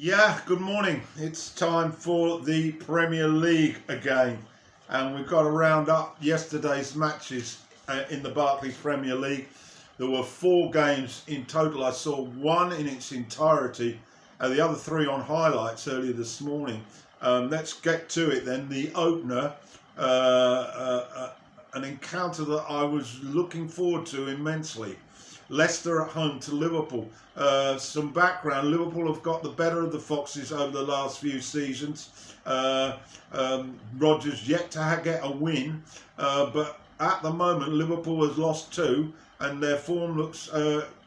Yeah, good morning. It's time for the Premier League again, and we've got to round up yesterday's matches in the Barclays Premier League. There were 4 games in total. I saw one in its entirety, the other 3 on highlights earlier this morning. Let's get to it then. The opener, an encounter that I was looking forward to immensely. Leicester at home to Liverpool. Some background: Liverpool have got the better of the Foxes over the last few seasons. Rodgers yet to get a win, but at the moment Liverpool has lost 2, and their form looks,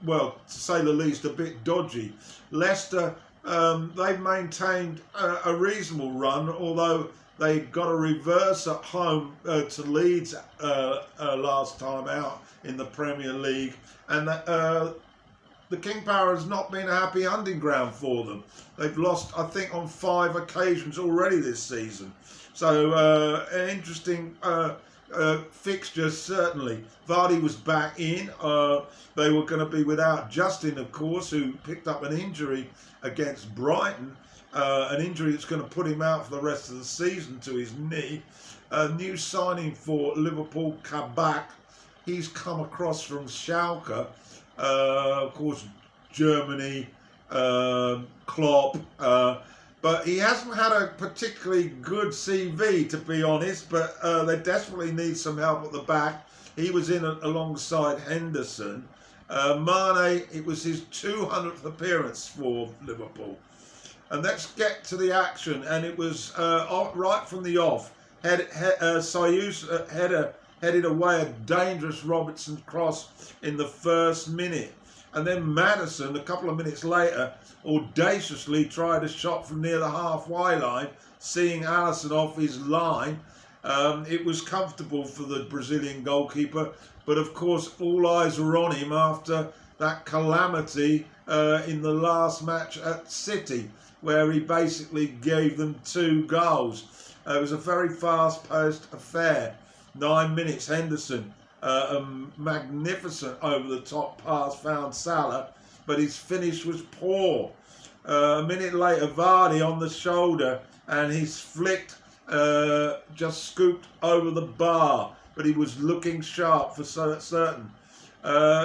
well, to say the least, a bit dodgy. Leicester, they've maintained a reasonable run, although they got a reverse at home to Leeds last time out in the Premier League, and the King Power has not been a happy hunting ground for them. They've lost, I think, on 5 occasions already this season. So an interesting fixture, certainly. Vardy was back in. They were going to be without Justin, of course, who picked up an injury against Brighton. An injury that's going to put him out for the rest of the season to his knee. A new signing for Liverpool, Kabak. He's come across from Schalke, of course, Germany, Klopp, but he hasn't had a particularly good CV, to be honest, but they desperately need some help at the back. He was in alongside Henderson. Mane, it was his 200th appearance for Liverpool. And let's get to the action, and it was right from the off. Sayus header headed away a dangerous Robertson cross in the first minute. And then Maddison, a couple of minutes later, audaciously tried a shot from near the halfway line, seeing Alisson off his line. It was comfortable for the Brazilian goalkeeper, but of course all eyes were on him after that calamity in the last match at City, where he basically gave them 2 goals. It was a very fast-paced affair. 9 minutes, Henderson, a magnificent over-the-top pass found Salah, but his finish was poor. A minute later, Vardy on the shoulder, and he's flicked, just scooped over the bar, but he was looking sharp for certain.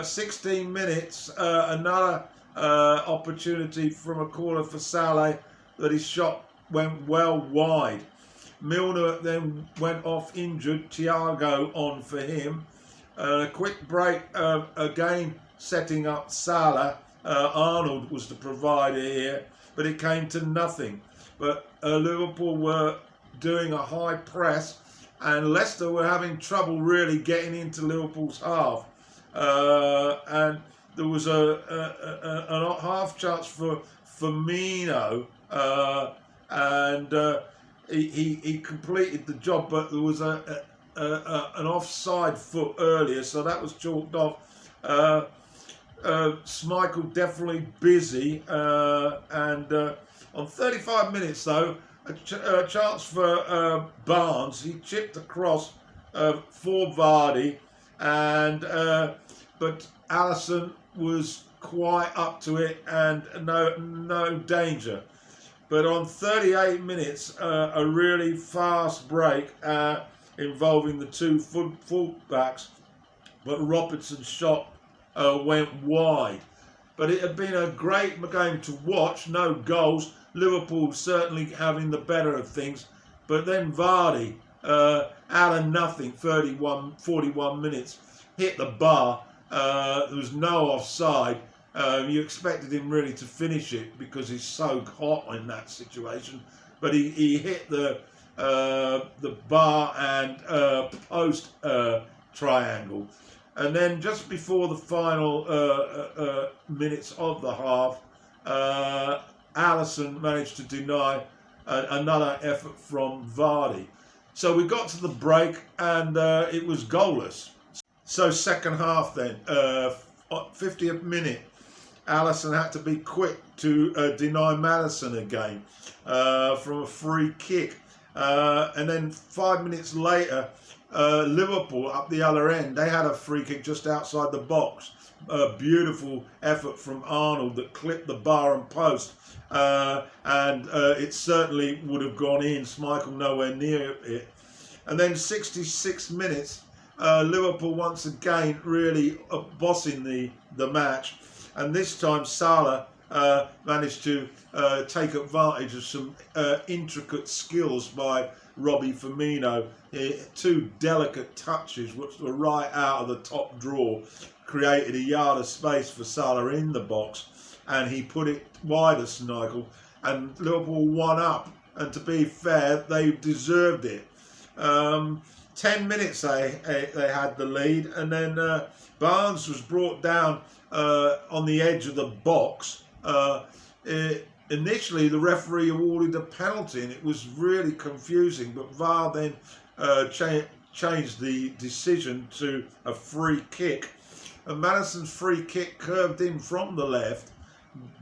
16 minutes, another opportunity from a corner for Salah, that his shot went well wide. Milner then went off injured. Thiago on for him. A quick break, again setting up Salah. Arnold was the provider here, but it came to nothing. But Liverpool were doing a high press, and Leicester were having trouble really getting into Liverpool's half. And there was a half chance for Firmino, and he completed the job, but there was an offside foot earlier, so that was chalked off. Schmeichel definitely busy, and on 35 minutes though, a chance for Barnes. He chipped across for Vardy, and but Alisson was quite up to it, and no danger. But on 38 minutes, a really fast break involving the 2 full-backs, but Robertson's shot went wide. But it had been a great game to watch, no goals. Liverpool certainly having the better of things. But then Vardy, out of nothing, 41 minutes, hit the bar. There was no offside. You expected him really to finish it because he's so hot in that situation, but he hit the bar and post triangle, and then just before the final minutes of the half, Alisson managed to deny another effort from Vardy. So we got to the break, and it was goalless. So second half then, 50th minute. Alisson had to be quick to deny Maddison again from a free kick. And then 5 minutes later, Liverpool up the other end, they had a free kick just outside the box. a beautiful effort from Arnold that clipped the bar and post, and it certainly would have gone in. Schmeichel nowhere near it. And then 66 minutes, Liverpool once again really bossing the match, and this time Salah managed to take advantage of some intricate skills by Robbie Firmino. Two delicate touches which were right out of the top drawer created a yard of space for Salah in the box, and he put it wide of Schmeichel, and Liverpool won up, and to be fair, they deserved it. 10 minutes they had the lead, and then Barnes was brought down on the edge of the box. Initially the referee awarded a penalty, and it was really confusing, but VAR then changed the decision to a free kick, and Maddison's free kick curved in from the left,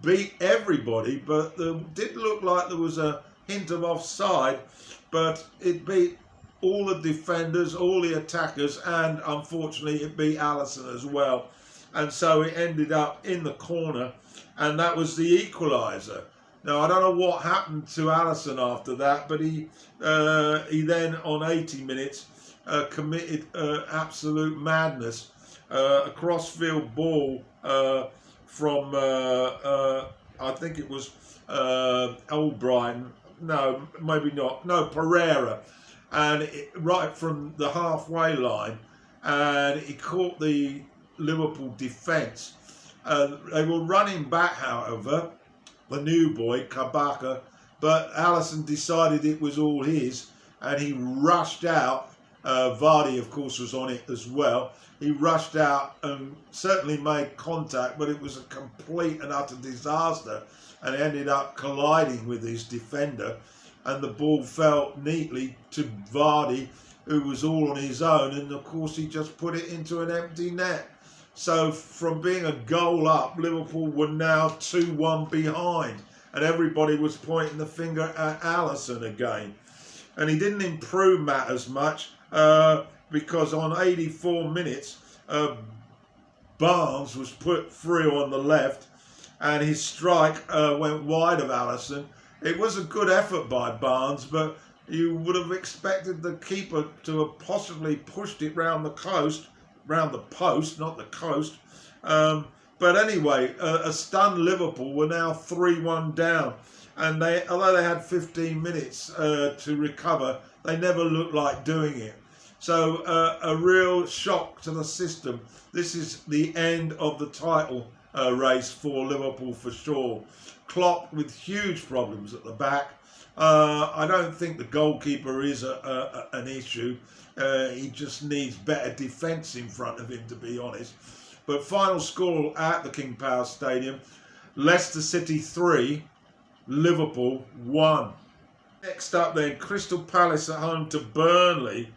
beat everybody, but there did look like there was a hint of offside, but it beat all the defenders, all the attackers, and unfortunately it beat Alisson as well, and so it ended up in the corner, and that was the equaliser. Now I don't know what happened to Alisson after that, but he then on 80 minutes committed absolute madness, a crossfield ball from I think it was old Brighton, no maybe not, no Pereira, and right from the halfway line, and he caught the Liverpool defence. They were running back, however, the new boy, Kabaka, but Alisson decided it was all his, and he rushed out. Vardy, of course, was on it as well. He rushed out and certainly made contact, but it was a complete and utter disaster, and ended up colliding with his defender, and the ball fell neatly to Vardy, who was all on his own, and of course he just put it into an empty net. So from being a goal up, Liverpool were now 2-1 behind, and everybody was pointing the finger at Alisson again. And he didn't improve matters much, because on 84 minutes, Barnes was put through on the left, and his strike went wide of Alisson. It was a good effort by Barnes, but you would have expected the keeper to have possibly pushed it round the post, not the coast. But anyway, a stunned Liverpool were now 3-1 down, and although they had 15 minutes to recover, they never looked like doing it. So a real shock to the system. This is the end of the title race for Liverpool for sure. Klopp with huge problems at the back. I don't think the goalkeeper is an issue. He just needs better defence in front of him, to be honest. But final score at the King Power Stadium: Leicester City 3, Liverpool 1. Next up then, Crystal Palace at home to Burnley.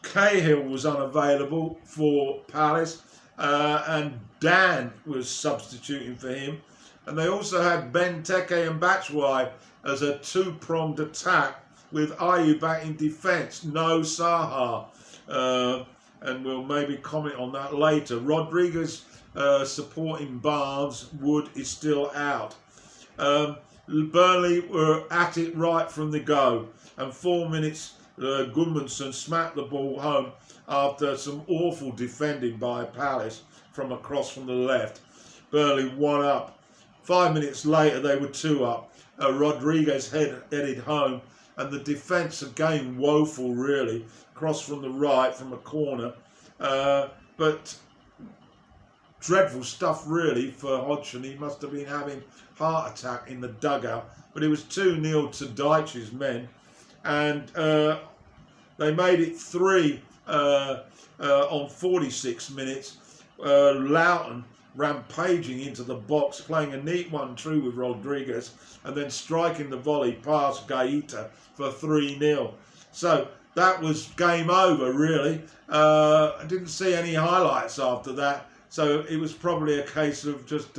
Cahill was unavailable for Palace, and Dan was substituting for him. And they also had Benteke and Batshuayi as a two-pronged attack, with Ayew back in defence, no Saha. And we'll maybe comment on that later. Rodriguez supporting Barnes. Wood is still out. Burnley were at it right from the go, and 4 minutes Gudmundsson smacked the ball home after some awful defending by Palace from across from the left. Burnley 1 up. 5 minutes later they were 2 up. Rodriguez headed home, and the defence again woeful really, cross from the right from a corner, but dreadful stuff really for Hodgson. He must have been having heart attack in the dugout, but it was 2-0 to Dyche's men, and they made it 3 on 46 minutes. Loughton rampaging into the box, playing a neat one true with Rodriguez, and then striking the volley past Gaeta for 3-0. So that was game over really. I didn't see any highlights after that, so it was probably a case of just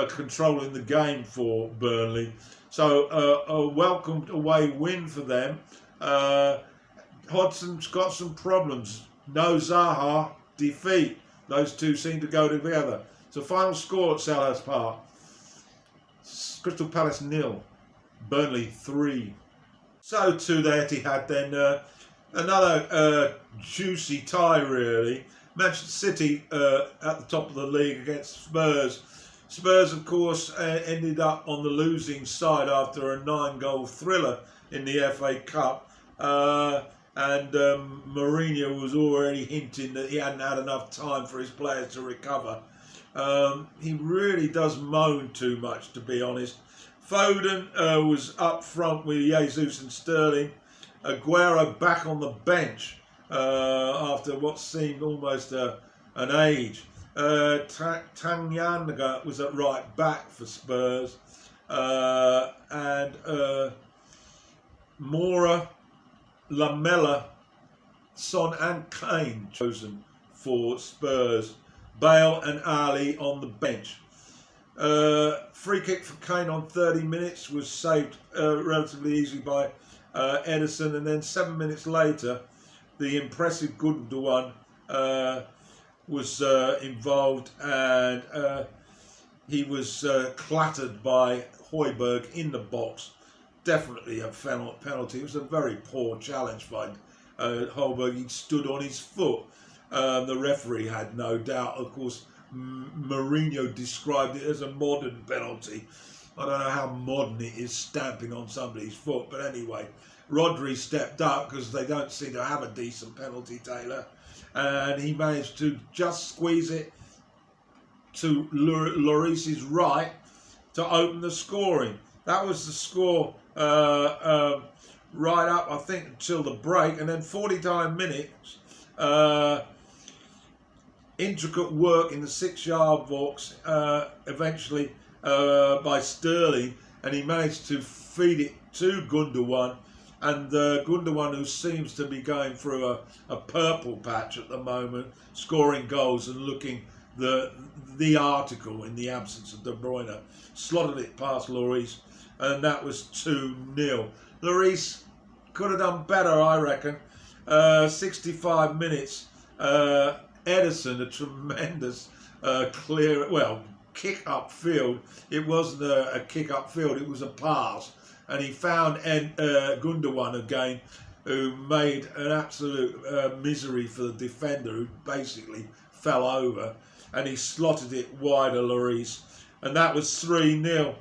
controlling the game for Burnley. So a welcomed away win for them. Hodgson's got some problems. No Zaha, defeat. Those two seem to go together. So final score at Selhurst Park: Crystal Palace 0, Burnley 3. So to the Etihad then, another juicy tie really. Manchester City at the top of the league against Spurs. Spurs, of course, ended up on the losing side after a 9-goal thriller in the FA Cup. And Mourinho was already hinting that he hadn't had enough time for his players to recover. He really does moan too much, to be honest. Foden was up front with Jesus and Sterling. Aguero back on the bench after what seemed almost an age. Tanganga was at right back for Spurs. And Mora, Lamela, Son and Kane chosen for Spurs. Bale and Ali on the bench. Free kick for Kane on 30 minutes was saved relatively easily by Ederson, and then 7 minutes later the impressive Gundogan was involved, and he was clattered by Højbjerg in the box. Definitely a penalty. It was a very poor challenge by Højbjerg. He stood on his foot. The referee had no doubt. Of course, Mourinho described it as a modern penalty. I don't know how modern it is, stamping on somebody's foot, but anyway, Rodri stepped up because they don't seem to have a decent penalty taker, and he managed to just squeeze it to Lloris's right to open the scoring. That was the score right up, I think, until the break, and then 49 minutes. Intricate work in the 6-yard box, eventually by Sterling, and he managed to feed it to Gundogan, and Gundogan, who seems to be going through a purple patch at the moment, scoring goals and looking the article in the absence of De Bruyne, slotted it past Lloris, and that was 2-0. Lloris could have done better, I reckon. 65 minutes. Ederson, a tremendous kick upfield. It wasn't a kick upfield, it was a pass. And he found Gundogan again, who made an absolute misery for the defender, who basically fell over. And he slotted it wide of Lloris. And that was 3-0.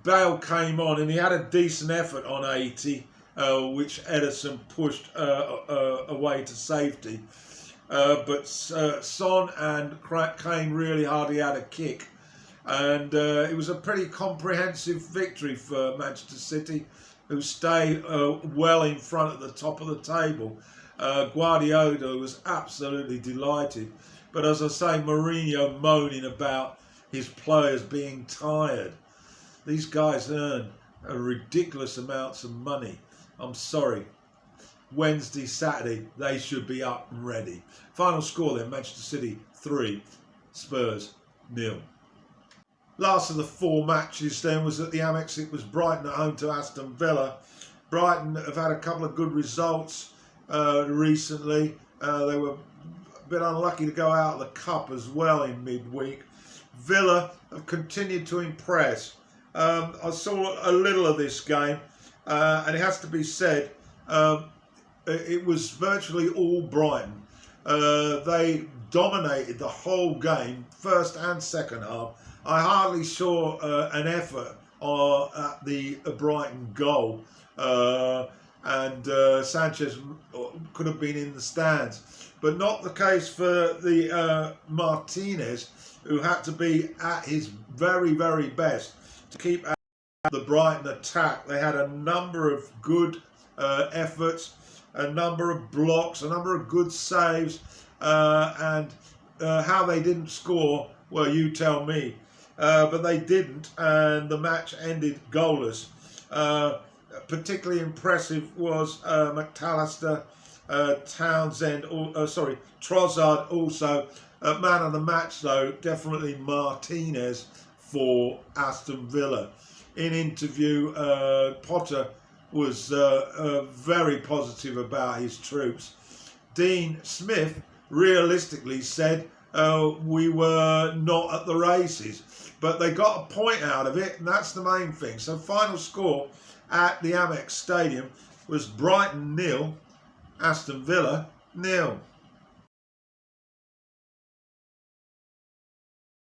Bale came on and he had a decent effort on 80, which Ederson pushed away to safety. But Son and Kane really hardly had a kick. And it was a pretty comprehensive victory for Manchester City, who stayed well in front at the top of the table. Guardiola was absolutely delighted. But as I say, Mourinho moaning about his players being tired. These guys earn ridiculous amounts of money. I'm sorry. Wednesday, Saturday, they should be up and ready. Final score then, Manchester City 3, Spurs 0. Last of the 4 matches then was at the Amex. It was Brighton at home to Aston Villa. Brighton have had a couple of good results recently. They were a bit unlucky to go out of the cup as well in midweek. Villa have continued to impress. I saw a little of this game, and it has to be said, it was virtually all Brighton. They dominated the whole game, first and second half. I hardly saw an effort at the Brighton goal, and Sanchez could have been in the stands. But not the case for the Martinez, who had to be at his very, very best to keep at the Brighton attack. They had a number of good efforts, a number of blocks, a number of good saves, and how they didn't score, well, you tell me. But they didn't, and the match ended goalless. Particularly impressive was McAllister, Townsend, Trossard also. Man of the match, though, definitely Martinez for Aston Villa. In interview, Potter was very positive about his troops. Dean Smith realistically said we were not at the races. But they got a point out of it, and that's the main thing. So final score at the Amex Stadium was Brighton 0, Aston Villa 0.